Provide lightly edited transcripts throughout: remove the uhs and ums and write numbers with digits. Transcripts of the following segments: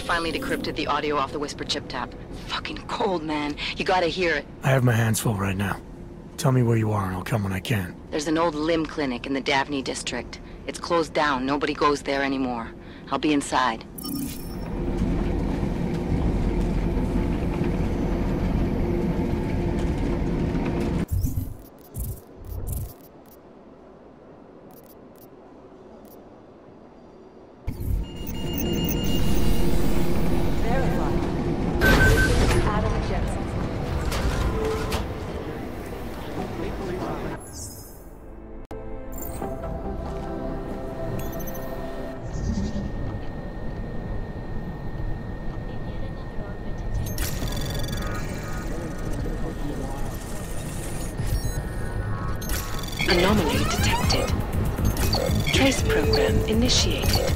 finally decrypted the audio off the Whisper chip tap. Fucking cold, man. You gotta hear it. I have my hands full right now. Tell me where you are and I'll come when I can. There's an old limb clinic in the Daphne district. It's closed down. Nobody goes there anymore. I'll be inside. Anomaly detected. Trace program initiated.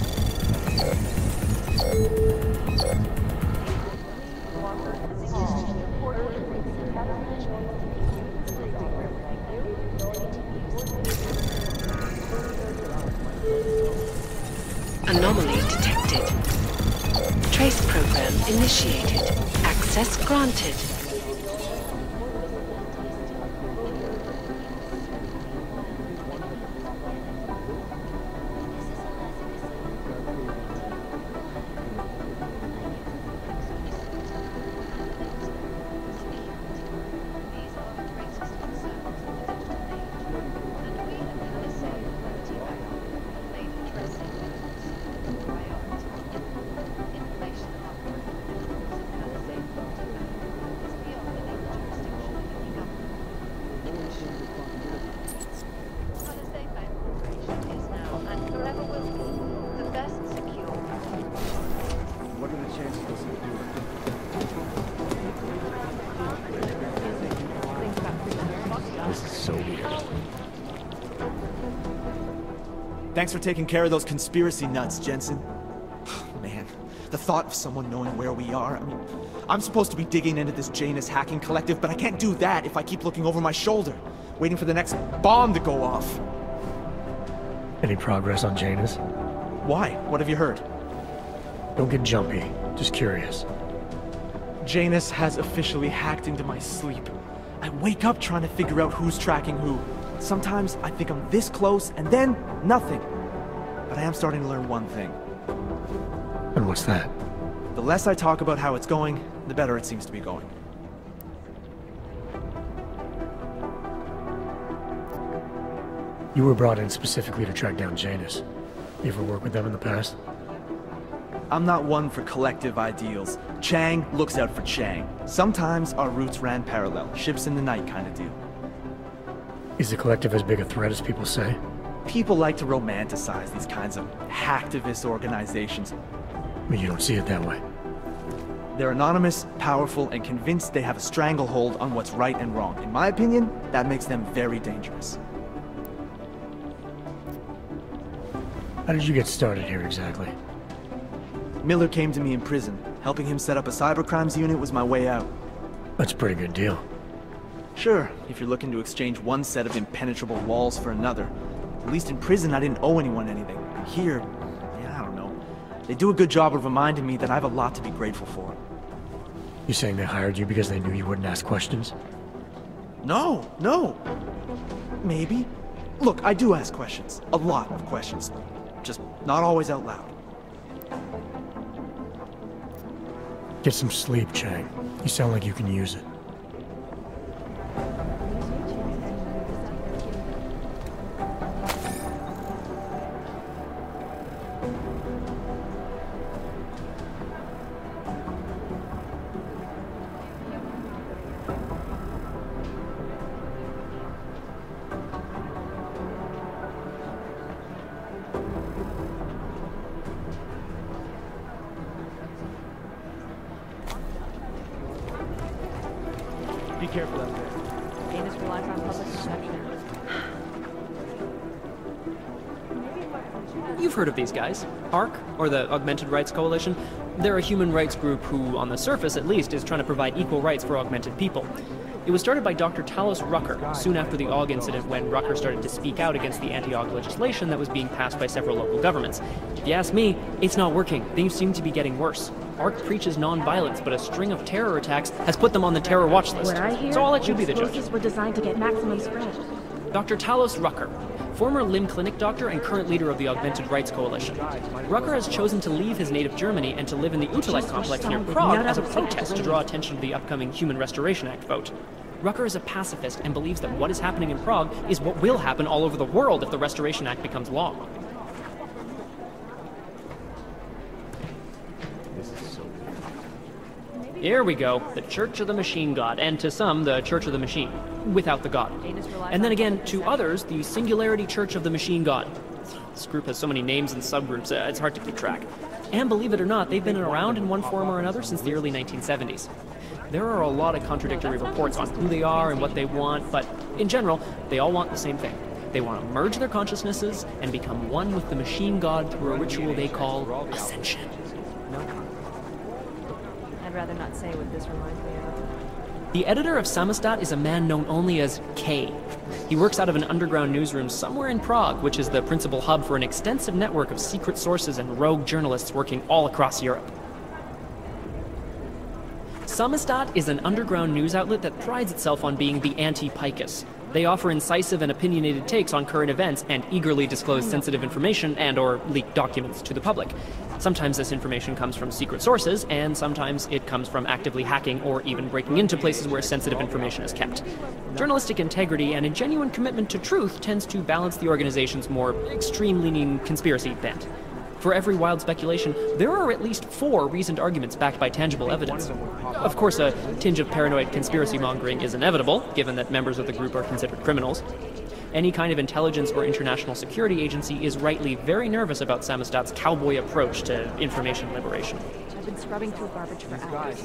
Anomaly detected. Trace program initiated. Access granted. Thanks for taking care of those conspiracy nuts, Jensen. Man, the thought of someone knowing where we are, I mean, I'm supposed to be digging into this Janus hacking collective, but I can't do that if I keep looking over my shoulder, waiting for the next bomb to go off. Any progress on Janus? Why? What have you heard? Don't get jumpy. Just curious. Janus has officially hacked into my sleep. I wake up trying to figure out who's tracking who. Sometimes I think I'm this close, and then nothing. But I am starting to learn one thing. And what's that? The less I talk about how it's going, the better it seems to be going. You were brought in specifically to track down Janus. You ever worked with them in the past? I'm not one for collective ideals. Chang looks out for Chang. Sometimes our routes ran parallel, ships in the night kind of deal. Is the collective as big a threat as people say? People like to romanticize these kinds of hacktivist organizations. But you don't see it that way. They're anonymous, powerful, and convinced they have a stranglehold on what's right and wrong. In my opinion, that makes them very dangerous. How did you get started here exactly? Miller came to me in prison. Helping him set up a cybercrimes unit was my way out. That's a pretty good deal. Sure, if you're looking to exchange one set of impenetrable walls for another. At least in prison, I didn't owe anyone anything. Here, yeah, I don't know. They do a good job of reminding me that I have a lot to be grateful for. You saying they hired you because they knew you wouldn't ask questions? No, no. Maybe. Look, I do ask questions. A lot of questions. Just not always out loud. Get some sleep, Chang. You sound like you can use it. Be careful out there. Janus relies on public perception. You've heard of these guys. ARC, or the Augmented Rights Coalition. They're a human rights group who, on the surface at least, is trying to provide equal rights for augmented people. It was started by Dr. Talos Rucker soon after the AUG incident, when Rucker started to speak out against the anti-AUG legislation that was being passed by several local governments. If you ask me, it's not working. Things seem to be getting worse. ARC preaches non-violence, but a string of terror attacks has put them on the terror watch list. What I hear, So I'll let you be the judge. explosives were designed to get maximum spread. Dr. Talos Rucker, former limb clinic doctor and current leader of the Augmented Rights Coalition. Rucker has chosen to leave his native Germany and to live in the Utrecht complex near Prague as a protest to draw attention to the upcoming Human Restoration Act vote. Rucker is a pacifist and believes that what is happening in Prague is what will happen all over the world if the Restoration Act becomes law. Here we go, the Church of the Machine God, and to some, the Church of the Machine, without the God. And then again, to others, the Singularity Church of the Machine God. This group has so many names and subgroups, it's hard to keep track. And believe it or not, they've been around in one form or another since the early 1970s. There are a lot of contradictory reports on who they are and what they want, but in general, they all want the same thing. They want to merge their consciousnesses and become one with the Machine God through a ritual they call Ascension. I'd rather not say what this reminds me of. The editor of Samizdat is a man known only as K. He works out of an underground newsroom somewhere in Prague, which is the principal hub for an extensive network of secret sources and rogue journalists working all across Europe. Samizdat is an underground news outlet that prides itself on being the anti-Picus. They offer incisive and opinionated takes on current events and eagerly disclose sensitive information and/or leak documents to the public. Sometimes this information comes from secret sources, and sometimes it comes from actively hacking or even breaking into places where sensitive information is kept. Journalistic integrity and a genuine commitment to truth tends to balance the organization's more extreme-leaning conspiracy bent. For every wild speculation, there are at least 4 reasoned arguments backed by tangible evidence. Of course, a tinge of paranoid conspiracy mongering is inevitable, given that members of the group are considered criminals. Any kind of intelligence or international security agency is rightly very nervous about Samizdat's cowboy approach to information liberation. I've been scrubbing through garbage for hours.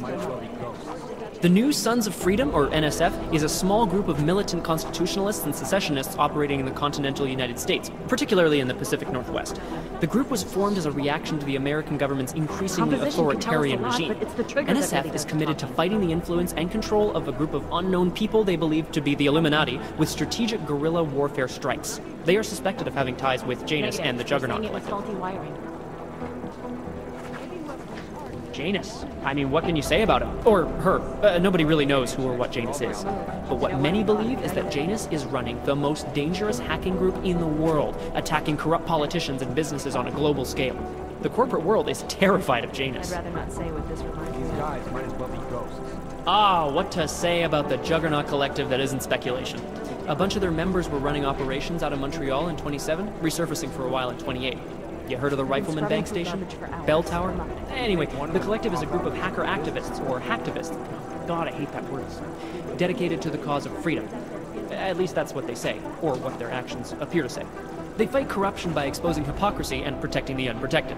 The New Sons of Freedom, or NSF, is a small group of militant constitutionalists and secessionists operating in the continental United States, particularly in the Pacific Northwest. The group was formed as a reaction to the American government's increasingly authoritarian regime. NSF is committed to fighting the influence and control of a group of unknown people they believe to be the Illuminati with strategic guerrilla warfare strikes. They are suspected of having ties with Janus and the Juggernaut Collective. Faulty wiring. Janus. I mean, what can you say about him? Or her. Nobody really knows who or what Janus is. But what many believe is that Janus is running the most dangerous hacking group in the world, attacking corrupt politicians and businesses on a global scale. The corporate world is terrified of Janus. I'd rather not say what this reminds me of. Guys might as well be ghosts. Ah, what to say about the Juggernaut Collective that isn't speculation. A bunch of their members were running operations out of Montreal in 27, resurfacing for a while in 28. You heard of the Rifleman Bank Station? Bell Tower? Anyway, the Collective is a group of hacker activists, or hacktivists. God, I hate that word. Dedicated to the cause of freedom. At least that's what they say, or what their actions appear to say. They fight corruption by exposing hypocrisy and protecting the unprotected.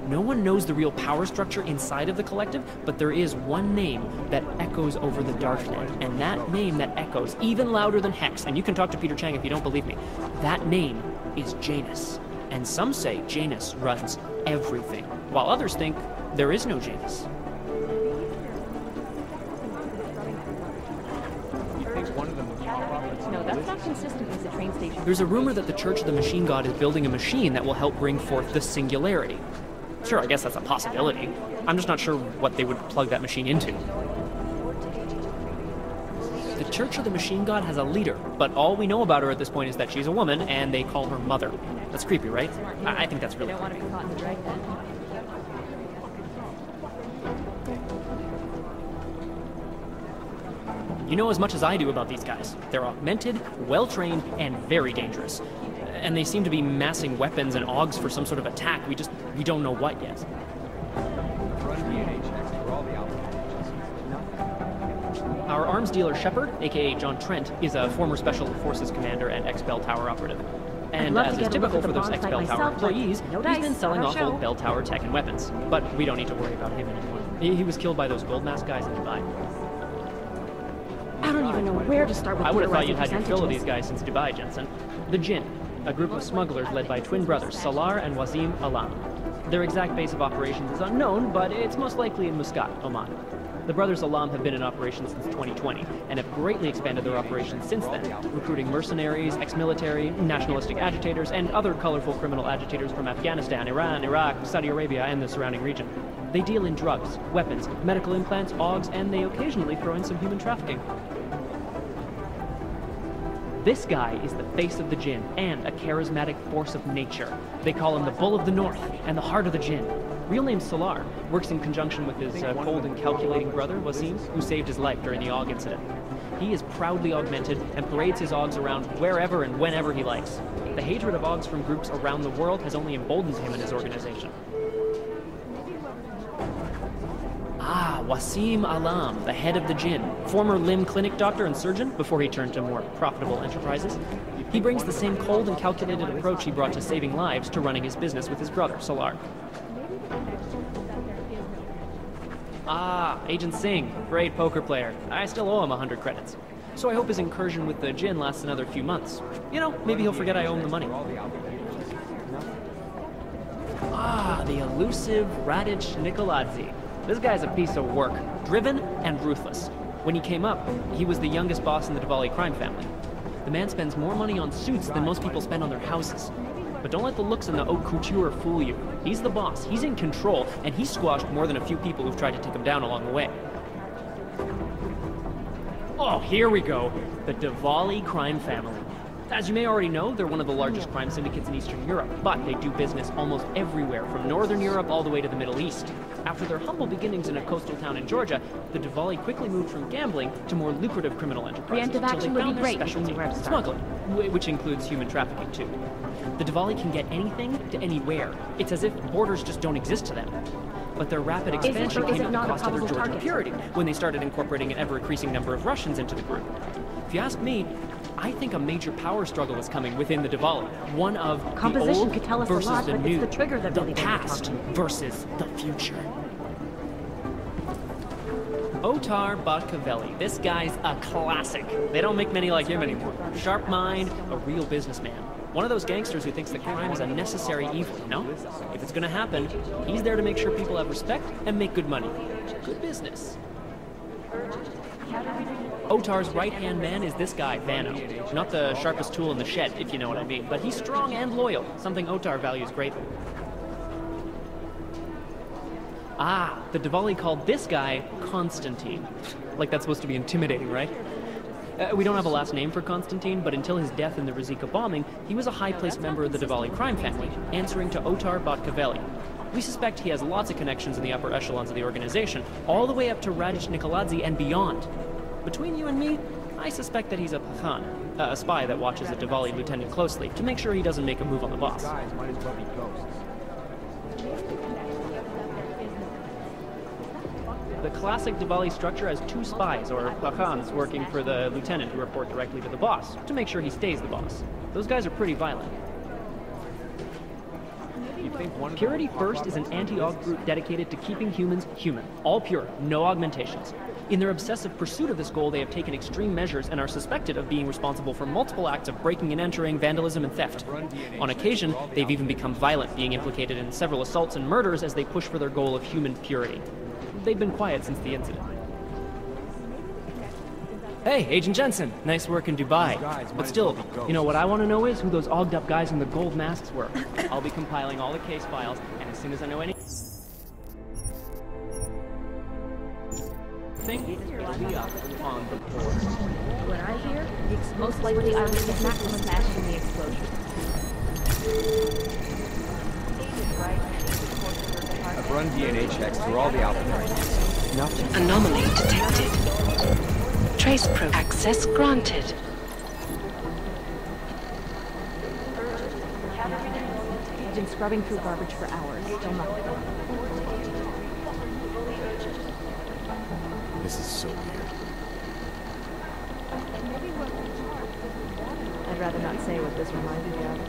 No one knows the real power structure inside of the Collective, but there is one name that echoes over the darknet, and that name that echoes even louder than Hex, and you can talk to Peter Chang if you don't believe me, that name is Janus. And some say Janus runs everything, while others think there is no Janus. No, that's not consistent with the train station. There's a rumor that the Church of the Machine God is building a machine that will help bring forth the Singularity. Sure, I guess that's a possibility. I'm just not sure what they would plug that machine into. The Church of the Machine God has a leader, but all we know about her at this point is that she's a woman, and they call her Mother. That's creepy, right? I think that's really I don't want to be caught in the dragnet. You know as much as I do about these guys. They're augmented, well-trained, and very dangerous. And they seem to be massing weapons and AUGs for some sort of attack. We don't know what yet. Our arms dealer Shepard, aka John Trent, is a former Special Forces commander and ex-Bell Tower operative. And as is typical for those ex-Bell Tower employees, he's been selling off old Bell Tower tech and weapons. But we don't need to worry about him anymore. He was killed by those gold mask guys in Dubai. I don't even know where to start with. I would have thought you'd had your percentages. fill of these guys since Dubai, Jensen. The Jinn, a group of smugglers led by twin brothers Salar and Wazim Alam. Their exact base of operations is unknown, but it's most likely in Muscat, Oman. The Brothers Alam have been in operation since 2020, and have greatly expanded their operations since then, recruiting mercenaries, ex-military, nationalistic agitators, and other colorful criminal agitators from Afghanistan, Iran, Iraq, Saudi Arabia, and the surrounding region. They deal in drugs, weapons, medical implants, augs, and they occasionally throw in some human trafficking. This guy is the face of the Jinn, and a charismatic force of nature. They call him the Bull of the North, and the Heart of the Jinn. Real name Salar, works in conjunction with his cold and calculating brother, Wasim, who saved his life during the AUG incident. He is proudly augmented, and parades his AUGs around wherever and whenever he likes. The hatred of AUGs from groups around the world has only emboldened him and his organization. Ah, Wasim Alam, the head of the Jinn, former limb clinic doctor and surgeon before he turned to more profitable enterprises. He brings the same cold and calculated approach he brought to saving lives to running his business with his brother, Salar. Ah, Agent Singh, great poker player. I still owe him 100 credits. So I hope his incursion with the Jinn lasts another few months. You know, maybe he'll forget I owe him the money. Ah, the elusive Radic Nikoladze. This guy's a piece of work, driven and ruthless. When he came up, he was the youngest boss in the Diwali crime family. The man spends more money on suits than most people spend on their houses. But don't let the looks and the haute couture fool you. He's the boss, he's in control, and he's squashed more than a few people who've tried to take him down along the way. Oh, here we go. The Diwali crime family. As you may already know, they're one of the largest crime syndicates in Eastern Europe, but they do business almost everywhere, from Northern Europe all the way to the Middle East. After their humble beginnings in a coastal town in Georgia, the Diwali quickly moved from gambling to more lucrative criminal enterprises. Preemptive action would be great. Specialty, smuggling, which includes human trafficking too. The Diwali can get anything to anywhere. It's as if borders just don't exist to them. But their rapid expansion came at the cost of their Georgian purity when they started incorporating an ever-increasing number of Russians into the group. If you ask me, I think a major power struggle is coming within the Diwali. One of the old could tell us versus a lot, the but new, it's the trigger that the really past versus the future. Otar Botkavelli. This guy's a classic. They don't make many like him anymore. Sharp mind, a real businessman. One of those gangsters who thinks that crime is a necessary evil, you know? If it's gonna happen, he's there to make sure people have respect and make good money. Good business. Otar's right-hand man is this guy, Vano. Not the sharpest tool in the shed, if you know what I mean, but he's strong and loyal, something Otar values greatly. Ah, the Diwali called this guy Constantine. Like that's supposed to be intimidating, right? We don't have a last name for Constantine, but until his death in the Rizika bombing, he was a high-placed member of the Diwali crime family, answering to Otar Botkavelli. We suspect he has lots of connections in the upper echelons of the organization, all the way up to Radic Nikoladze and beyond. Between you and me, I suspect that he's a Pakhan, a spy that watches the Diwali lieutenant closely to make sure he doesn't make a move on the boss. The classic Diwali structure has two spies, or Pakhans, working for the lieutenant who report directly to the boss, to make sure he stays the boss. Those guys are pretty violent. Purity First is an anti-aug group dedicated to keeping humans human. All pure, no augmentations. In their obsessive pursuit of this goal, they have taken extreme measures and are suspected of being responsible for multiple acts of breaking and entering, vandalism, and theft. On occasion, they've even become violent, being implicated in several assaults and murders as they push for their goal of human purity. They've been quiet since the incident. Hey, Agent Jensen, nice work in Dubai. But still, you know what I want to know is who those ogged up guys in the gold masks were. I'll be compiling all the case files, and as soon as I know any... it'll be up on the board. What I hear, most likely I will get maximum smashed in the explosion. I've run DNA checks through all the alpha. Nothing. Anomaly detected. Trace probe access granted. I've been scrubbing through garbage for hours, still nothing. This is so weird. I'd rather not say what this reminded me of.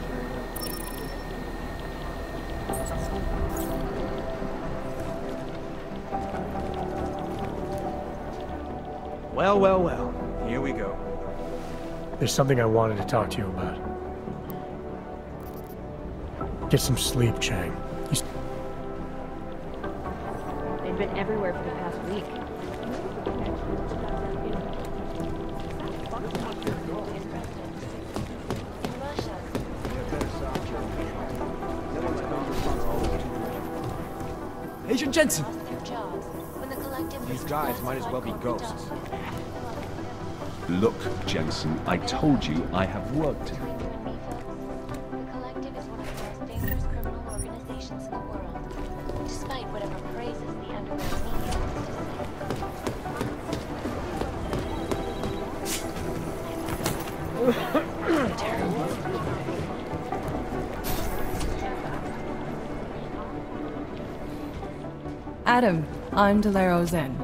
Well, well, well. Here we go. There's something I wanted to talk to you about. Get some sleep, Chang. They've been everywhere for the past week. Agent Jensen! These guys might as well be ghosts. Look, Jensen, I told you I have work to do. The Collective is one of the most dangerous criminal organizations in the world, despite whatever praises the underground media wants to say. Adam, I'm Delaro Zen.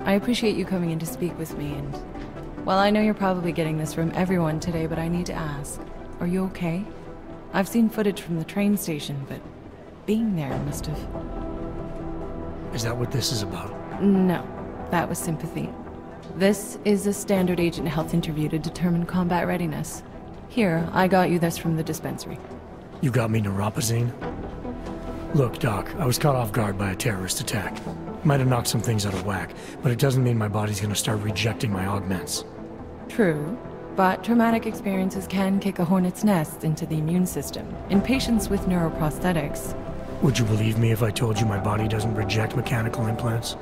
I appreciate you coming in to speak with me, and... well, I know you're probably getting this from everyone today, but I need to ask. Are you okay? I've seen footage from the train station, but being there must have... Is that what this is about? No, that was sympathy. This is a standard agent health interview to determine combat readiness. Here, I got you this from the dispensary. You got me neuropazine? Look, Doc, I was caught off guard by a terrorist attack. Might have knocked some things out of whack, but it doesn't mean my body's gonna start rejecting my augments. True, but traumatic experiences can kick a hornet's nest into the immune system. In patients with neuroprosthetics... Would you believe me if I told you my body doesn't reject mechanical implants?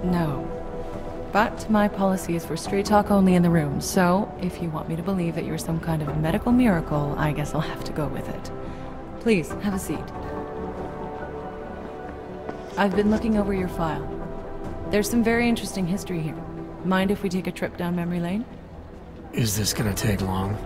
No. But my policy is for straight talk only in the room, so if you want me to believe that you're some kind of medical miracle, I guess I'll have to go with it. Please, have a seat. I've been looking over your file. There's some very interesting history here. Mind if we take a trip down memory lane? Is this gonna take long?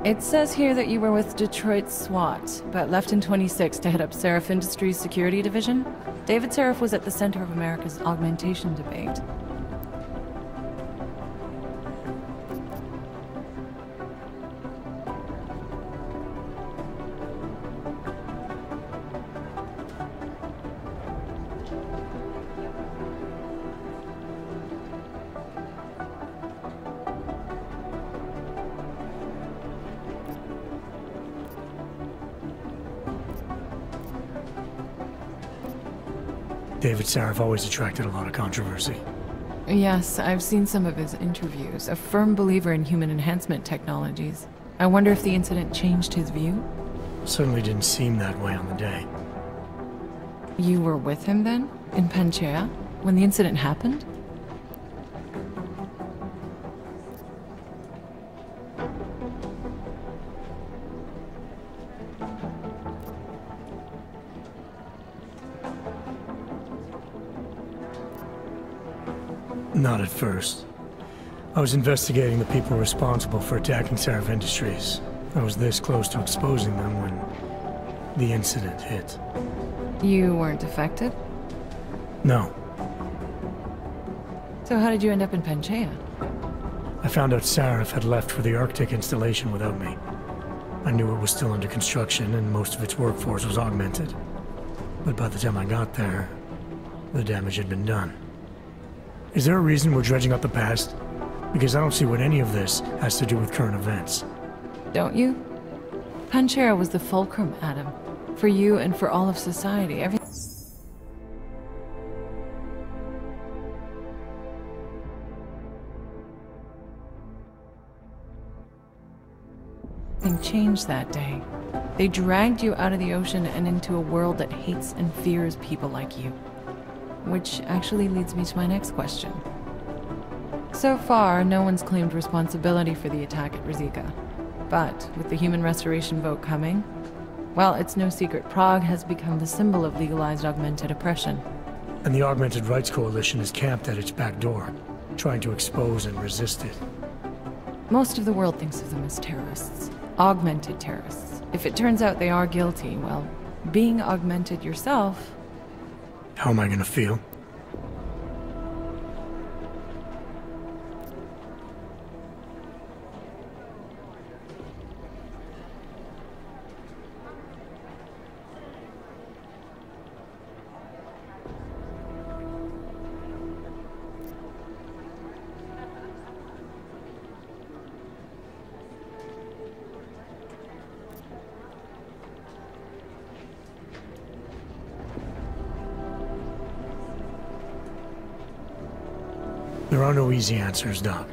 It says here that you were with Detroit SWAT, but left in 26 to head up Seraph Industries' security division. David Seraph was at the center of America's augmentation debate. David Seraph always attracted a lot of controversy. Yes, I've seen some of his interviews. A firm believer in human enhancement technologies. I wonder if the incident changed his view? Certainly didn't seem that way on the day. You were with him then? In Panchea? When the incident happened? Not at first. I was investigating the people responsible for attacking Seraph Industries. I was this close to exposing them when the incident hit. You weren't affected? No. So how did you end up in Panchea? I found out Seraph had left for the Arctic installation without me. I knew it was still under construction and most of its workforce was augmented. But by the time I got there, the damage had been done. Is there a reason we're dredging up the past? Because I don't see what any of this has to do with current events. Don't you? Panchea was the fulcrum, Adam. For you and for all of society. Everything changed that day. They dragged you out of the ocean and into a world that hates and fears people like you. Which actually leads me to my next question. So far, no one's claimed responsibility for the attack at Rizika. But with the human restoration vote coming, well, it's no secret Prague has become the symbol of legalized augmented oppression. And the Augmented Rights Coalition is camped at its back door, trying to expose and resist it. Most of the world thinks of them as terrorists. Augmented terrorists. If it turns out they are guilty, well, being augmented yourself... How am I gonna feel? There are no easy answers, Doc.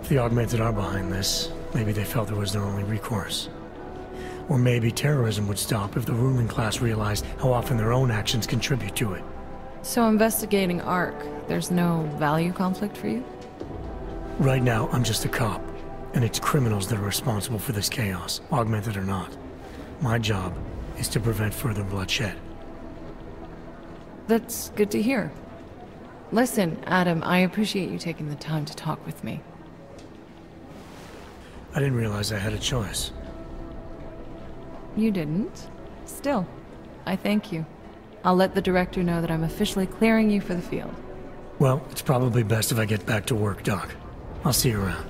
If the Augmented are behind this, maybe they felt it was their only recourse. Or maybe terrorism would stop if the ruling class realized how often their own actions contribute to it. So investigating ARC, there's no value conflict for you? Right now, I'm just a cop, and it's criminals that are responsible for this chaos, Augmented or not. My job is to prevent further bloodshed. That's good to hear. Listen, Adam, I appreciate you taking the time to talk with me. I didn't realize I had a choice. You didn't? Still, I thank you. I'll let the director know that I'm officially clearing you for the field. Well, it's probably best if I get back to work, Doc. I'll see you around.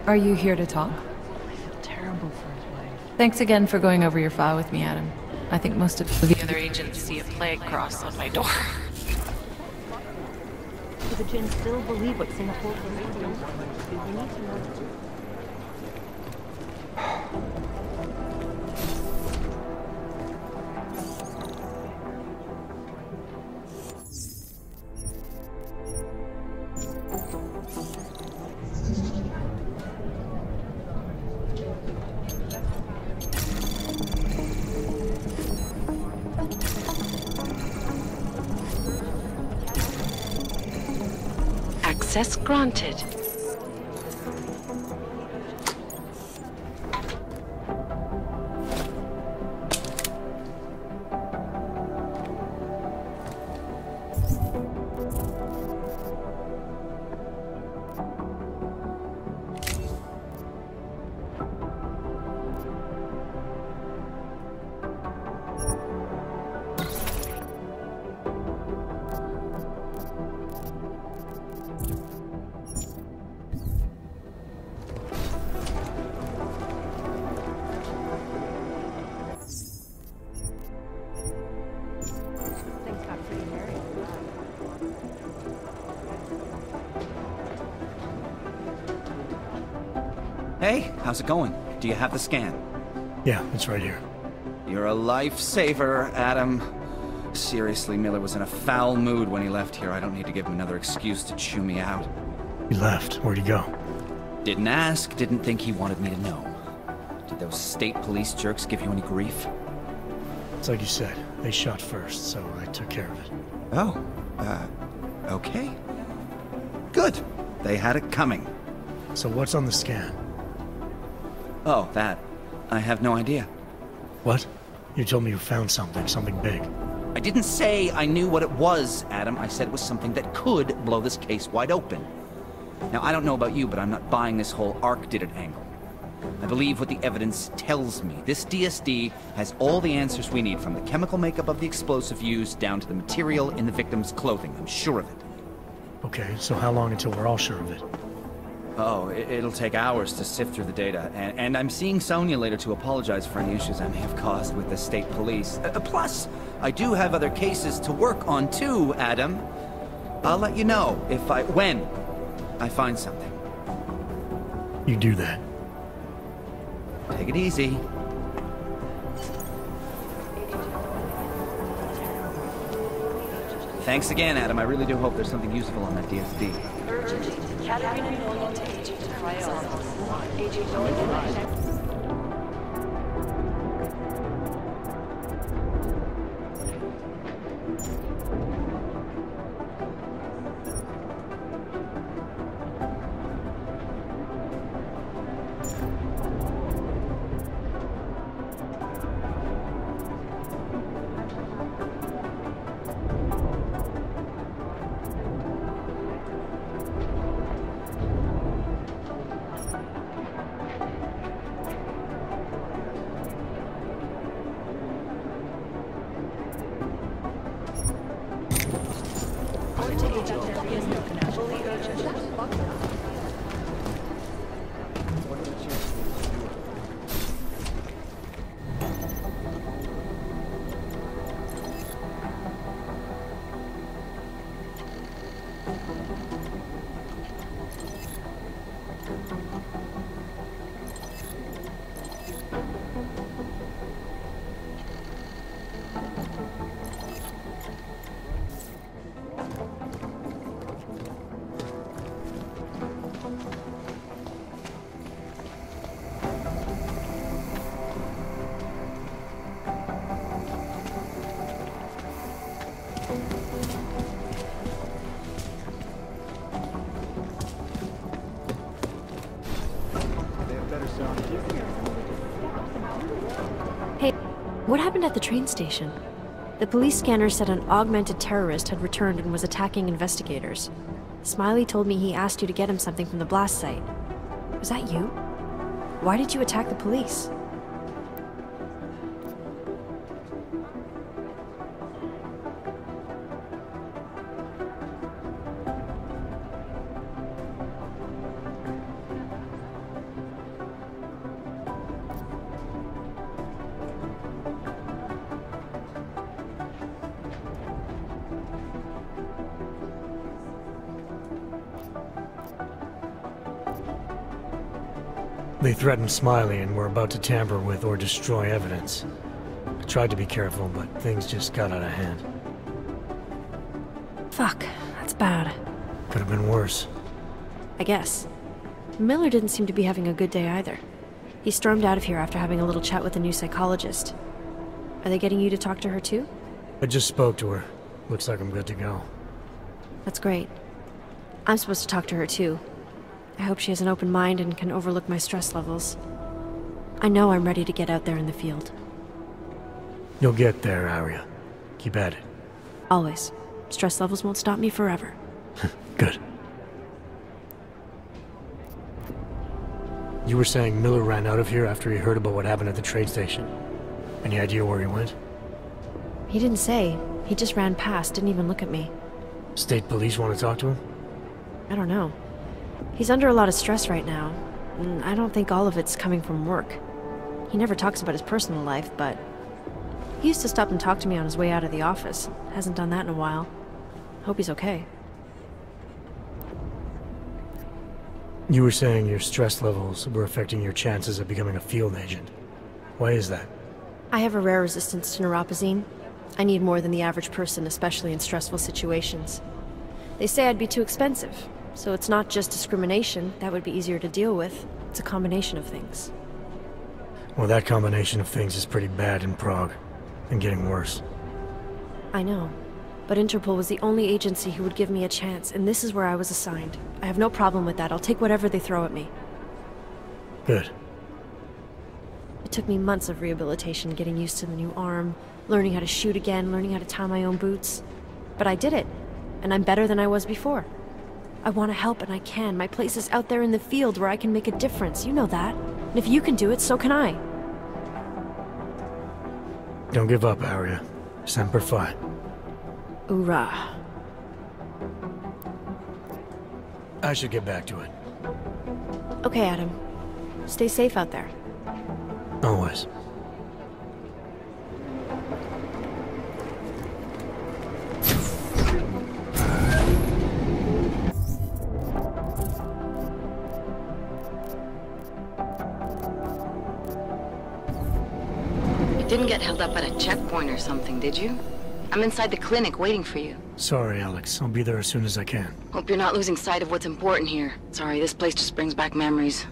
Are you here to talk? Terrible for his wife. Thanks again for going over your file with me, Adam. I think most of the other agents see a plague cross on my door. Do the Jinn still believe what Singapore can do? We need to know. Access granted. Hey, how's it going? Do you have the scan? Yeah, it's right here. You're a lifesaver, Adam. Seriously, Miller was in a foul mood when he left here. I don't need to give him another excuse to chew me out. He left. Where'd he go? Didn't ask, didn't think he wanted me to know. Did those state police jerks give you any grief? It's like you said. They shot first, so I took care of it. Oh, okay. Good. They had it coming. So what's on the scan? Oh, that. I have no idea. What? You told me you found something big. I didn't say I knew what it was, Adam. I said it was something that could blow this case wide open. Now, I don't know about you, but I'm not buying this whole ARC did it angle. I believe what the evidence tells me. This DSD has all the answers we need, from the chemical makeup of the explosive used down to the material in the victim's clothing. I'm sure of it. Okay, so how long until we're all sure of it? Oh, it'll take hours to sift through the data, and I'm seeing Sonia later to apologize for any issues I may have caused with the state police. Plus, I do have other cases to work on too, Adam. I'll let you know when I find something. You do that. Take it easy. Thanks again, Adam. I really do hope there's something useful on that DSD. Category belonging to agent priority. Agent going Hey, what happened at the train station? The police scanner said an augmented terrorist had returned and was attacking investigators. Smiley told me he asked you to get him something from the blast site. Was that you? Why did you attack the police? They threatened Smiley and were about to tamper with or destroy evidence. I tried to be careful, but things just got out of hand. Fuck, that's bad. Could have been worse. I guess. Miller didn't seem to be having a good day either. He stormed out of here after having a little chat with a new psychologist. Are they getting you to talk to her too? I just spoke to her. Looks like I'm good to go. That's great. I'm supposed to talk to her too. I hope she has an open mind and can overlook my stress levels. I know I'm ready to get out there in the field. You'll get there, Arya. Keep at it. Always. Stress levels won't stop me forever. Good. You were saying Miller ran out of here after he heard about what happened at the train station. Any idea where he went? He didn't say. He just ran past, didn't even look at me. State police want to talk to him? I don't know. He's under a lot of stress right now, and I don't think all of it's coming from work. He never talks about his personal life, but he used to stop and talk to me on his way out of the office. Hasn't done that in a while. Hope he's okay. You were saying your stress levels were affecting your chances of becoming a field agent. Why is that? I have a rare resistance to neuropazine. I need more than the average person, especially in stressful situations. They say I'd be too expensive. So it's not just discrimination, that would be easier to deal with. It's a combination of things. Well, that combination of things is pretty bad in Prague, and getting worse. I know, but Interpol was the only agency who would give me a chance, and this is where I was assigned. I have no problem with that. I'll take whatever they throw at me. Good. It took me months of rehabilitation, getting used to the new arm, learning how to shoot again, learning how to tie my own boots. But I did it, and I'm better than I was before. I want to help and I can. My place is out there in the field where I can make a difference. You know that. And if you can do it, so can I. Don't give up, Arya. Semper Fi. Hoorah. I should get back to it. Okay, Adam. Stay safe out there. Always. Didn't get held up at a checkpoint or something, did you? I'm inside the clinic waiting for you. Sorry, Alex. I'll be there as soon as I can. Hope you're not losing sight of what's important here. Sorry, this place just brings back memories.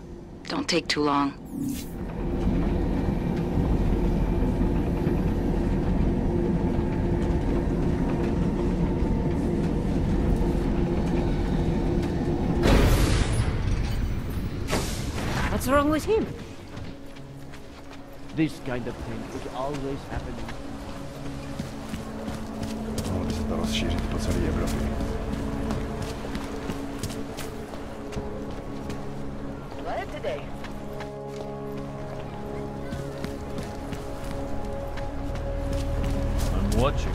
Don't take too long. What's wrong with him? This kind of thing is always happening. Mohlo by se to rozšířit po celé Evropě. What today? I'm watching.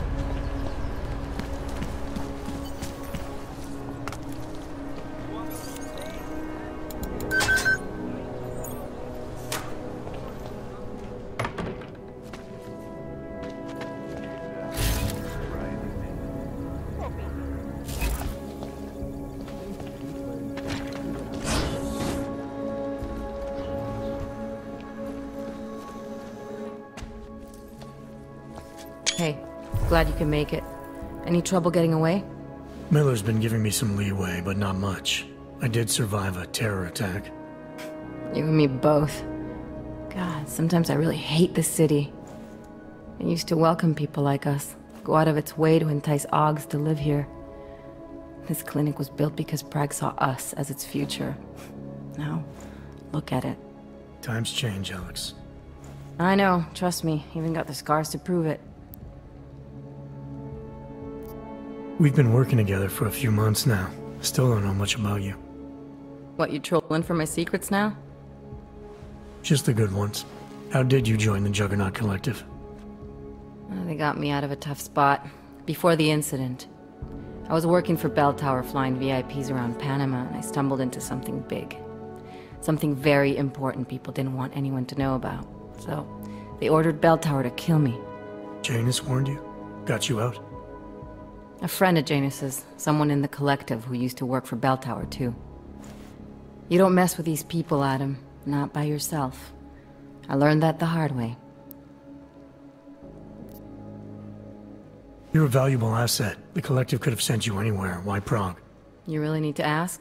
Hey, glad you can make it. Any trouble getting away? Miller's been giving me some leeway, but not much. I did survive a terror attack. You and me both. God, sometimes I really hate this city. It used to welcome people like us, go out of its way to entice Augs to live here. This clinic was built because Prague saw us as its future. Now, look at it. Times change, Alex. I know, trust me. Even got the scars to prove it. We've been working together for a few months now. Still don't know much about you. What, you trolling for my secrets now? Just the good ones. How did you join the Juggernaut Collective? They got me out of a tough spot. Before the incident. I was working for Bell Tower flying VIPs around Panama, and I stumbled into something big. Something very important people didn't want anyone to know about. So, they ordered Bell Tower to kill me. Janus warned you? Got you out? A friend of Janus's, someone in the collective who used to work for Bell Tower too. You don't mess with these people, Adam. Not by yourself. I learned that the hard way. You're a valuable asset. The collective could have sent you anywhere. Why Prague? You really need to ask?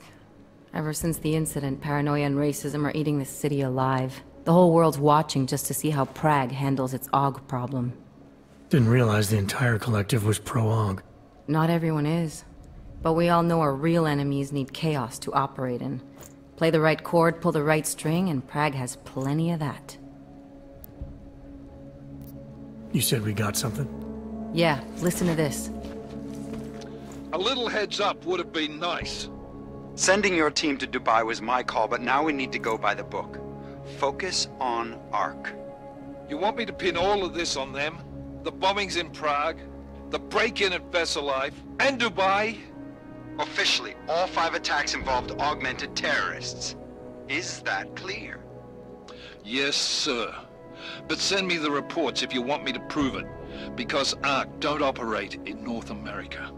Ever since the incident, paranoia and racism are eating this city alive. The whole world's watching just to see how Prague handles its AUG problem. Didn't realize the entire collective was pro-AUG. Not everyone is. But we all know our real enemies need chaos to operate in. Play the right chord, pull the right string, and Prague has plenty of that. You said we got something? Yeah, listen to this. A little heads up would have been nice. Sending your team to Dubai was my call, but now we need to go by the book. Focus on ARC. You want me to pin all of this on them? The bombings in Prague, the break-in at Vesellive, and Dubai? Officially, all 5 attacks involved augmented terrorists. Is that clear? Yes, sir. But send me the reports if you want me to prove it, because ARC don't operate in North America.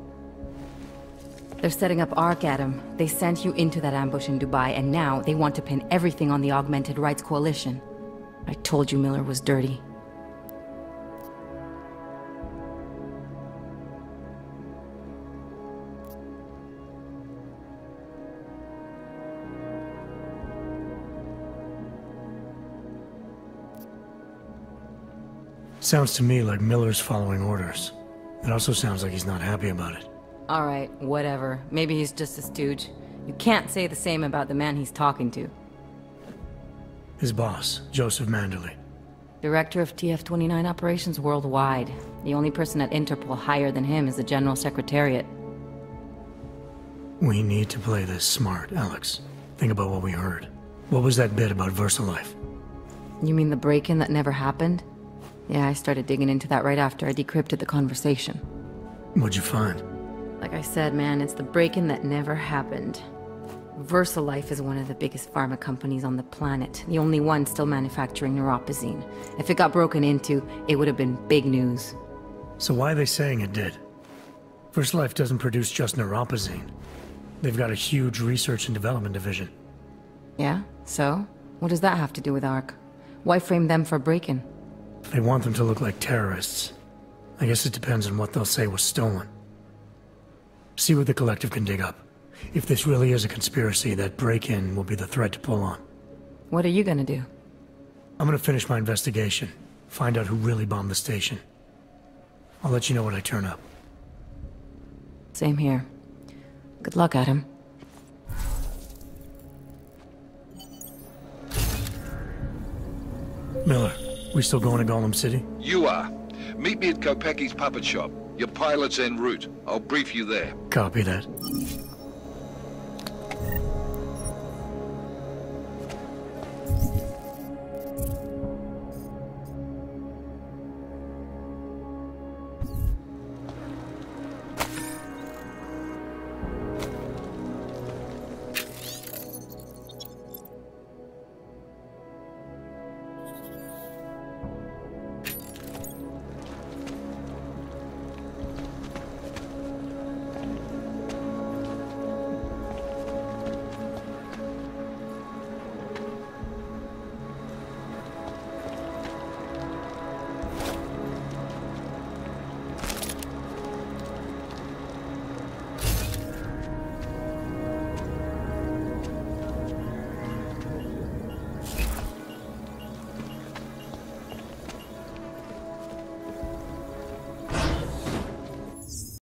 They're setting up ARC, Adam. They sent you into that ambush in Dubai, and now they want to pin everything on the Augmented Rights Coalition. I told you Miller was dirty. Sounds to me like Miller's following orders. It also sounds like he's not happy about it. Alright, whatever. Maybe he's just a stooge. You can't say the same about the man he's talking to. His boss, Joseph Manderley. Director of TF-29 operations worldwide. The only person at Interpol higher than him is the General Secretariat. We need to play this smart, Alex. Think about what we heard. What was that bit about VersaLife? You mean the break-in that never happened? Yeah, I started digging into that right after I decrypted the conversation. What'd you find? Like I said, man, it's the break-in that never happened. VersaLife is one of the biggest pharma companies on the planet. The only one still manufacturing neuropozyne. If it got broken into, it would have been big news. So why are they saying it did? VersaLife doesn't produce just neuropozyne. They've got a huge research and development division. Yeah? So? What does that have to do with ARC? Why frame them for break-in? They want them to look like terrorists. I guess it depends on what they'll say was stolen. See what the collective can dig up. If this really is a conspiracy, that break-in will be the thread to pull on. What are you gonna do? I'm gonna finish my investigation. Find out who really bombed the station. I'll let you know when I turn up. Same here. Good luck, Adam. Miller, we still going to Golem City? You are. Meet me at Kopecki's puppet shop. Your pilot's en route. I'll brief you there. Copy that.